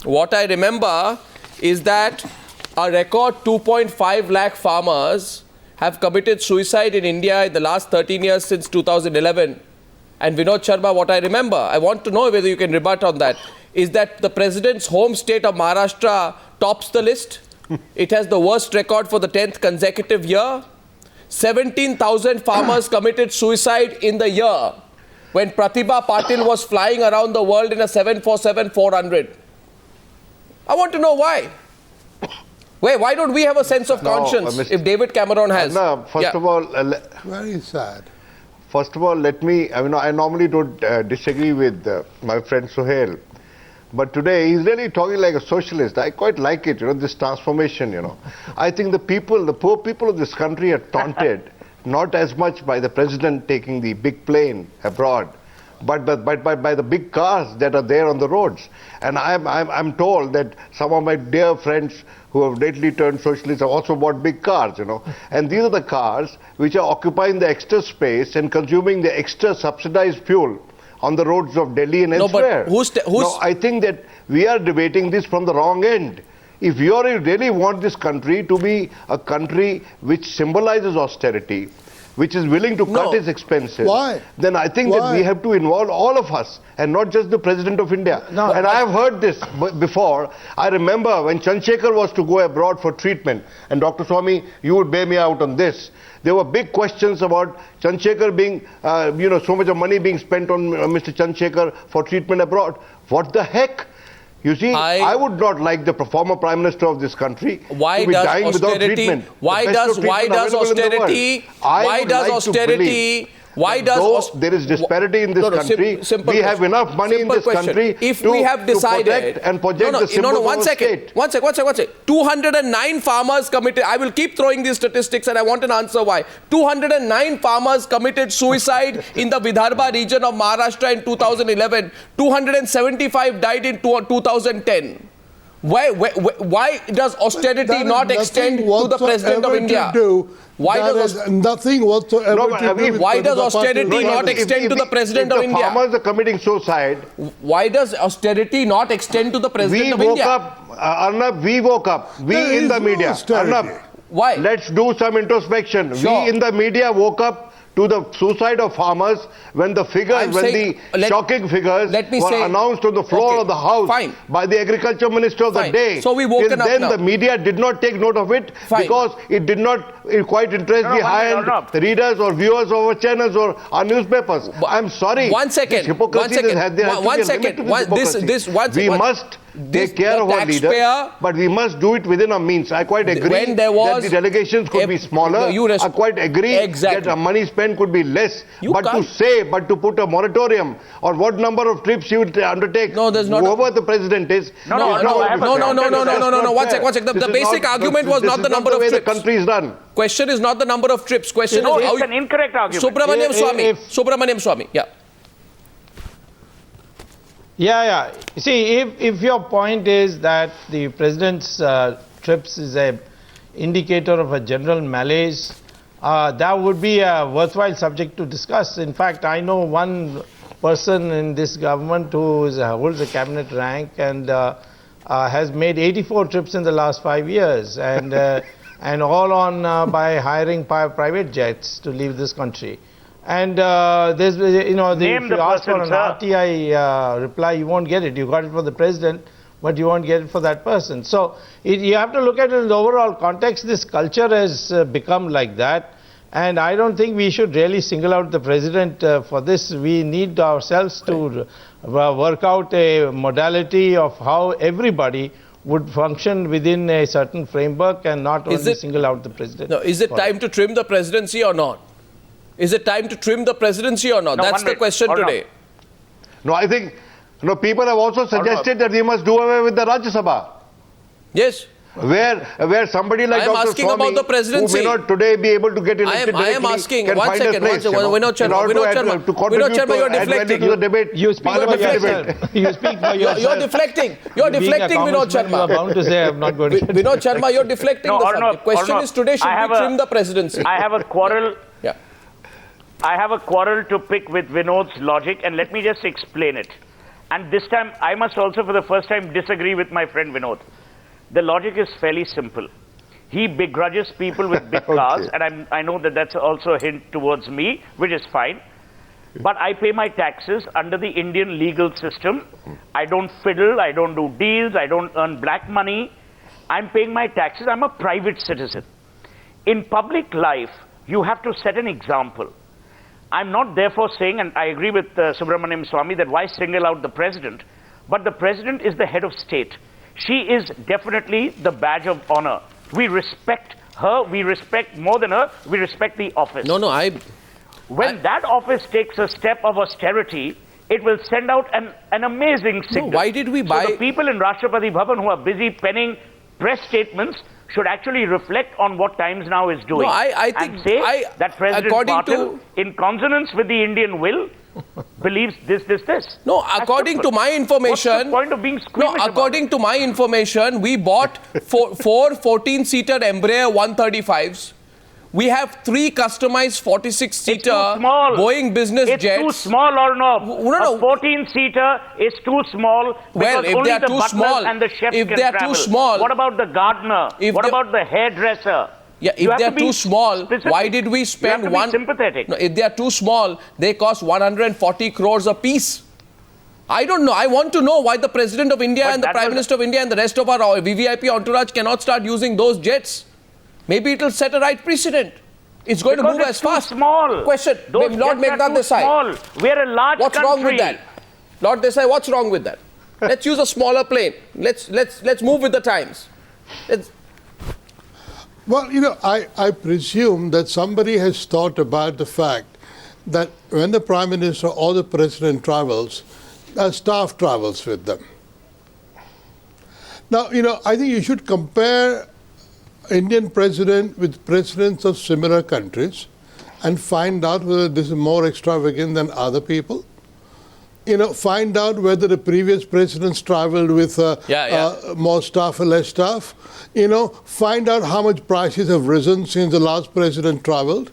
What I remember is that a record 2.5 lakh farmers have committed suicide in India in the last 13 years since 2011. And Vinod Sharma, what I remember, I want to know whether you can rebut on that, is that the president's home state of Maharashtra tops the list. It has the worst record for the 10th consecutive year. 17,000 farmers committed suicide in the year when Pratibha Patil was flying around the world in a 747-400. I want to know why. Why don't we have a sense of conscience if David Cameron has? No, first of all... very sad. First of all, let me... I normally don't disagree with my friend Sohail. But today, he's really talking like a socialist. I quite like it, this transformation, I think the poor people of this country are taunted, not as much by the president taking the big plane abroad, but by the big cars that are there on the roads. And I'm told that some of my dear friends who have lately turned socialists have also bought big cars, And these are the cars which are occupying the extra space and consuming the extra subsidized fuel on the roads of Delhi and elsewhere. But I think that we are debating this from the wrong end. If you really want this country to be a country which symbolizes austerity, which is willing to cut its expenses, then I think that we have to involve all of us and not just the President of India. And I have heard this before. I remember when Chandrasekhar was to go abroad for treatment, and Dr. Swami, you would bear me out on this. There were big questions about Chandrasekhar being, so much of money being spent on Mr. Chandrasekhar for treatment abroad. What the heck? You see, I would not like the former Prime Minister of this country to be dying without treatment. Why does austerity? There is disparity in this country. We have enough money in this country to protect and project the symbols of the state. One second. 209 farmers committed. I will keep throwing these statistics and I want an answer why. 209 farmers committed suicide in the Vidarbha region of Maharashtra in 2011. 275 died in 2010. Why does austerity not extend to the President of India? Why does austerity not extend to the President of India? If the farmers are committing suicide, why does austerity not extend to the President of India? Arnab, we woke up. We in the media. Arnab, why? Let's do some introspection. Sure. We in the media woke up to the suicide of farmers when the shocking figures were announced on the floor of the House by the Agriculture Minister of the day. So we woken up then the media did not take note of it because it did not quite interest the high-end readers or viewers of our channels or our newspapers. I'm sorry. One second. We must take care of our leaders, but we must do it within our means. I quite agree that the delegations could be smaller. I quite agree that the money spent could be less. But to put a moratorium on what number of trips you would undertake, whoever the president is. No. One second. The basic argument was not the number of trips. The country is run. Question is not the number of trips. Question is how it's an incorrect argument. Subramaniam Swami. Yeah. Yeah. You see, if your point is that the president's trips is a indicator of a general malaise, that would be a worthwhile subject to discuss. In fact, I know one person in this government who holds a cabinet rank and has made 84 trips in the last 5 years, and all on by hiring private jets to leave this country. And there's, if you ask for an RTI reply, you won't get it. You got it for the president, but you won't get it for that person. So you have to look at it in the overall context. This culture has become like that. And I don't think we should really single out the president for this. We need ourselves to work out a modality of how everybody would function within a certain framework and not only single out the president. No, is it time to trim the presidency or not? Is it time to trim the presidency or not? That's the question today. No, I think people have also suggested that we must do away with the Rajya Sabha. Yes. Where somebody like Dr. Swami, about the presidency. who may not today be able to get elected I am asking, can one find second, a place, Vinod Sharma, you're deflecting. To the debate. You speak for yourself. You speak for yourself. You're deflecting. You're deflecting, Vinod Sharma. You are bound to say I'm not going to. Vinod Sharma, you're deflecting the subject. The question is today, should we trim the presidency? I have a quarrel. Yeah. I have a quarrel to pick with Vinod's logic, and let me just explain it. And this time, I must also for the first time disagree with my friend Vinod. The logic is fairly simple. He begrudges people with big cars, and I know that that's also a hint towards me, which is fine. But I pay my taxes under the Indian legal system. I don't fiddle, I don't do deals, I don't earn black money. I'm paying my taxes, I'm a private citizen. In public life, you have to set an example. I'm not therefore saying, and I agree with Subramaniam Swamy, that why single out the president, but the president is the head of state. She is definitely the badge of honor. We respect her, we respect more than her, we respect the office. When that office takes a step of austerity, it will send out an amazing signal. No, why did we buy... So the people in Rashtrapati Bhavan who are busy penning press statements should actually reflect on what Times Now is doing. No, I think... And say that President Patil, in consonance with the Indian will, believes this. No, according to my information... What's the point of being squeamish No, according to my information, we bought four 14-seater Embraer 135s. We have 3 customized 46-seater Boeing business jets. It's too small or no? A 14-seater is too small because if only they are the too butlers small, and the chefs if can they are travel. too small, what about the gardener? What about the hairdresser? Yeah, if they are too small, why did we spend you have to be sympathetic. No, if they are too small, they cost 140 crores a piece. I don't know. I want to know why the President of India and the Prime Minister of India and the rest of our VVIP entourage cannot start using those jets. Maybe it will set a right precedent. It's going to move as fast. Small. Question. Those Lord Meghnad Desai. We are a large What's country. wrong with that? Lord Desai, what's wrong with that? Let's use a smaller plane. Let's move with the times. Well, you know, I presume that somebody has thought about the fact that when the Prime Minister or the President travels, staff travels with them. Now, you know, I think you should compare Indian president with presidents of similar countries and find out whether this is more extravagant than other people. You know, find out whether the previous presidents traveled with more staff or less staff. You know, find out how much prices have risen since the last president traveled.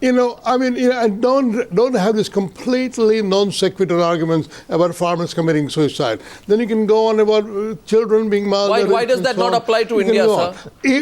You know, I mean, you know, and don't have this completely non sequitur arguments about farmers committing suicide. Then you can go on about children being malnourished. Why does that not apply to India, sir?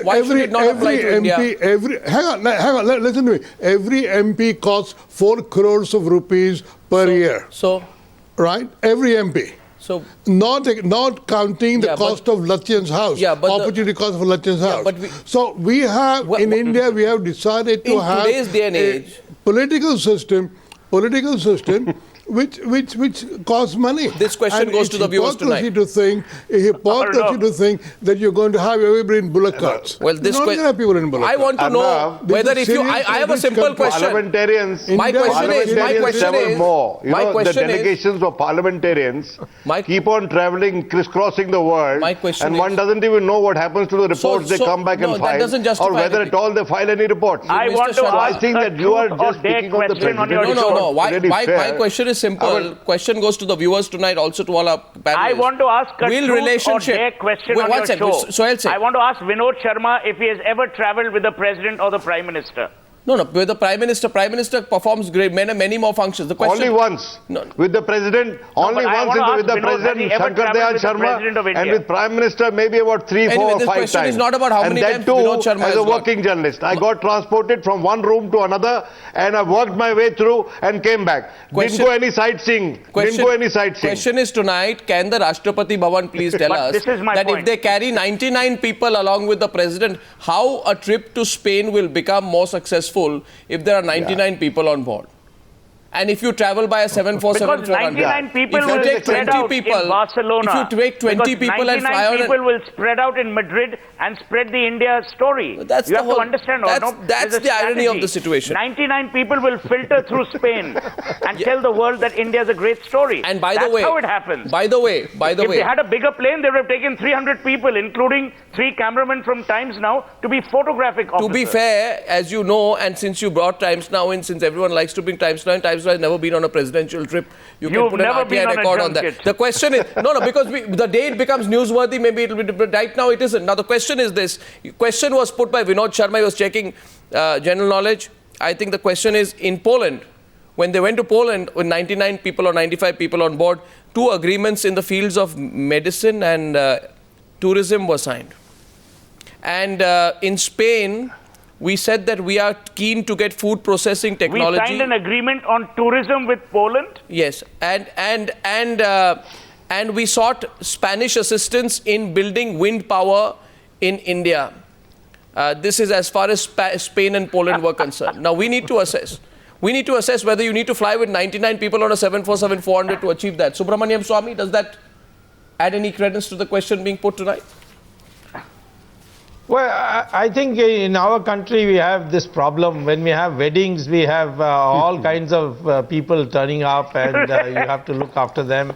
Why should it not apply to India? Hang on, listen to me. Every MP costs 4 crores of rupees per year. So? Right? Every MP. So, not counting the cost of Lachyan's house, opportunity cost of Lachyan's house. So we have, in India, we have decided to have today's day and age, political system which costs money. This question goes to the viewers tonight. Hypocrisy to think that you're going to have everybody in bullock carts. Well, this you're not going to have people in bullock I want to know whether if you... I have a simple question. Parliamentarians... My question is... the delegations of parliamentarians keep on travelling, crisscrossing the world, and one doesn't even know what happens to the reports they come back and file, or whether at all they file any reports. I want to ask I think that you are just speaking on the president. No. My question is simple. Question goes to the viewers tonight, also to all our panelists. I want to ask a truth or dare question on your show. I want to ask Vinod Sharma if he has ever travelled with the President or the Prime Minister. No, with the Prime Minister performs many more functions. The question, only once. No. With the President, only once with the President, Shankar Dayal Sharma, and with Prime Minister, maybe about 3, 4 or 5 times. This question is not about how many times Vinod Sharma as a working journalist. I got transported from one room to another, and I worked my way through and came back. Didn't go any sightseeing. Question is tonight, can the Rashtrapati Bhavan please tell us that if they carry 99 people along with the President, how a trip to Spain will become more successful if there are 99 people on board? And if you travel by a 747, because 99 people will spread out in Barcelona. If you take 20 people and fly on, 99 people will spread out in Madrid and spread the India story. You have to understand. That's the irony of the situation. 99 people will filter through Spain and tell the world that India is a great story. And by the way, that's how it happens. By the way, if they had a bigger plane, they would have taken 300 people, including 3 cameramen from Times Now, to be photographic officers. To be fair, as you know, and since you brought Times Now in, since everyone likes to bring Times Now, and Times Now has never been on a presidential trip, you can put an RTI record on that. The question is, because the day it becomes newsworthy, maybe it will be different. Right now it isn't. Now the question is this. Question was put by Vinod Sharma. He was checking general knowledge. I think the question is, in Poland, when they went to Poland with 99 people or 95 people on board, 2 agreements in the fields of medicine and tourism were signed. And in Spain, we said that we are keen to get food processing technology. We signed an agreement on tourism with Poland. Yes, and we sought Spanish assistance in building wind power in India. This is as far as Spain and Poland were concerned. Now we need to assess. We need to assess whether you need to fly with 99 people on a 747-400 to achieve that. Subramaniam Swamy, does that add any credence to the question being put tonight? Well, I think in our country we have this problem. When we have weddings, we have all kinds of people turning up, and you have to look after them.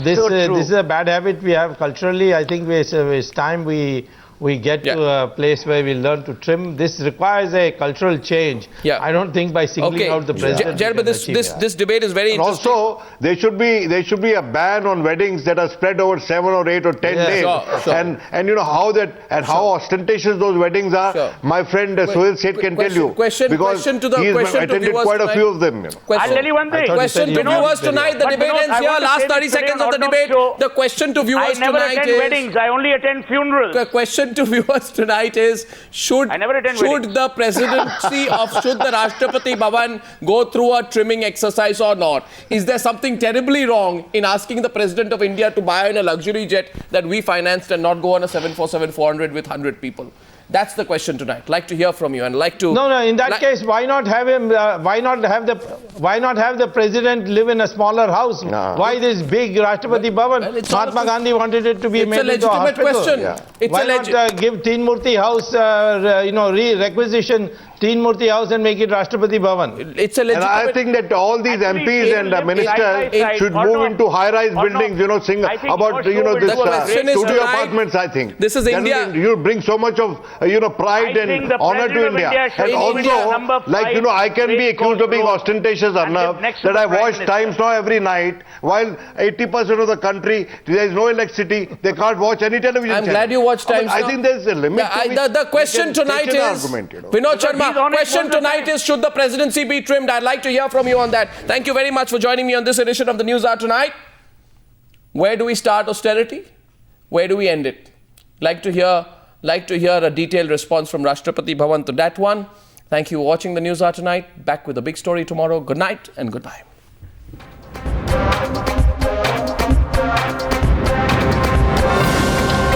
This is a bad habit we have culturally. I think it's time we get to a place where we learn to trim. This requires a cultural change. I don't think by singling out the president. Gentlemen, this debate is very interesting. Also, there should be a ban on weddings that are spread over 7 or 8 or 10 days. Sure. And you know how how ostentatious those weddings are. Sure. My friend Sohail Seth can tell you, because he's attended quite a few of them. You know. I'll tell you one thing. Question to viewers tonight. The debate ends here. Last 30 seconds of the debate. The question to viewers tonight is... I never attend weddings. I only attend funerals. The question to viewers tonight is, should the presidency should the Rashtrapati Bhavan go through a trimming exercise or not? Is there something terribly wrong in asking the President of India to buy in a luxury jet that we financed and not go on a 747-400 with 100 people? That's the question tonight. Like to hear from you and like to... No, in that case, why not have him, why not have the president live in a smaller house? No. Why this big Rashtrapati Bhavan? Well, Mahatma Gandhi wanted it to be made into a hospital. Question. It's why not give Teen Murti house, requisition Teen Murti house and make it Rashtrapati Bhavan? It's a legitimate... And I think that all these MPs and ministers should move into high-rise buildings, this studio apartments, I think. This is India. You bring so much of, pride and honor to India. And also, I can be accused of being ostentatious enough that I watch Times Now every night, while 80% of the country, there is no electricity, they can't watch any television channel. I'm glad you watch Times Now. I think there's a limit to the question tonight is... Vinod Sharma, question tonight is, should the presidency be trimmed? I'd like to hear from you on that. Thank you very much for joining me on this edition of the News Hour tonight. Where do we start austerity? Where do we end it? Like to hear a detailed response from Rashtrapati Bhavan to that one. Thank you for watching the News Hour tonight. Back with a big story tomorrow. Good night and goodbye.